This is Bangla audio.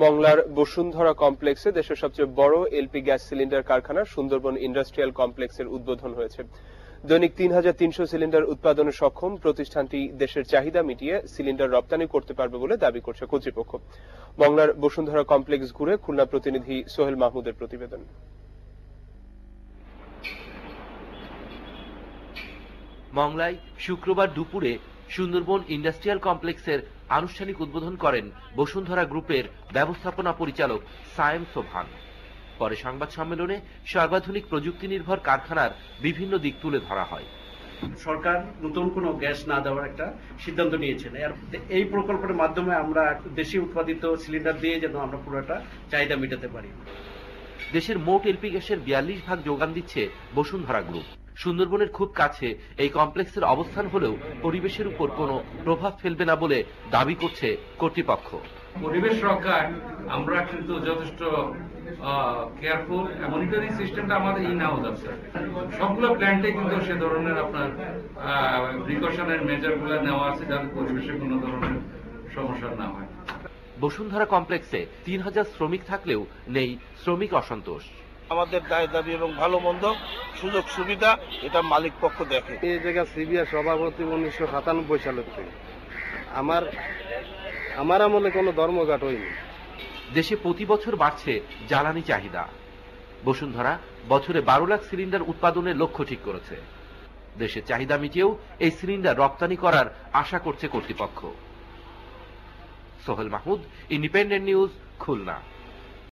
মংলার বসুন্ধরা কমপ্লেক্সে দেশের সবচেয়ে বড় এলপি গ্যাস সিলিন্ডার কারখানা সুন্দরবন ইন্ডাস্ট্রিয়াল কমপ্লেক্সের উদ্বোধন হয়েছে। দৈনিক ৩৩০০ সিলিন্ডার উৎপাদনে সক্ষম প্রতিষ্ঠানটি দেশের চাহিদা মিটিয়ে সিলিন্ডার রপ্তানি করতে পারবে বলে দাবি করছে কর্তৃপক্ষ। মংলার বসুন্ধরা কমপ্লেক্স ঘুরে খুলনা প্রতিনিধি সোহেল মাহমুদের প্রতিবেদন। মংলায় শুক্রবার দুপুরে সুন্দরবন ইন্ডাস্ট্রিয়াল কমপ্লেক্সের আনুষ্ঠানিক উদ্বোধন করেন বসুন্ধরা গ্রুপের ব্যবস্থাপনা পরিচালক সায়েম সোবহান। পরে সংবাদ সম্মেলনে সর্বাধুনিক প্রযুক্তি নির্ভর কারখানার বিভিন্ন দিক তুলে ধরা হয়। সরকার নতুন কোনো গ্যাস না দেওয়ার একটা সিদ্ধান্ত নিয়েছেন। এই প্রকল্পের মাধ্যমে আমরা দেশীয় উৎপাদিত সিলিন্ডার দিয়ে যেন আমরা পুরোটা চাহিদা মেটাতে পারি। দেশের মোট এলপি গ্যাসের ৪২% যোগান দিচ্ছে বসুন্ধরা গ্রুপ। সুন্দরবনের খুব কাছে এই কমপ্লেক্সের অবস্থান হলেও পরিবেশের উপর কোনো প্রভাব ফেলবে না বলে দাবি করছে কর্তৃপক্ষ। পরিবেশ রক্ষায় আমরা কিন্তু যথেষ্ট কেয়ারফুল, মনিটরিং সিস্টেমটা আমাদের ইন হাউস আছে। সবগুলো প্ল্যান্টে কিন্তু সে ধরনের আপনার প্রিকশনের মেজারগুলো নেওয়া আছে যাতে পরিবেশে কোনো ধরনের সমস্যা না হয়। বসুন্ধরা কমপ্লেক্সে ৩০০০ শ্রমিক থাকলেও নেই শ্রমিক অসন্তোষ। আমাদের দায় দাবি এবং ভালো মন্দ সুযোগ সুবিধা এটা মালিক পক্ষ দেখে। এই জায়গা সিবিআই সভাপতি ১৯৯৭ সালের থেকে আমার আমলে কোনো ধর্মঘাট হয়নি। দেশে প্রতি বছর বাড়ছে জ্বালানি চাহিদা। বসুন্ধরা বছরে ১২ লাখ সিলিন্ডার উৎপাদনের লক্ষ্য ঠিক করেছে। দেশের চাহিদা মিটিয়েও এই সিলিন্ডার রপ্তানি করার আশা করছে কর্তৃপক্ষ। Sohel Mahmud, independent news, Khulna.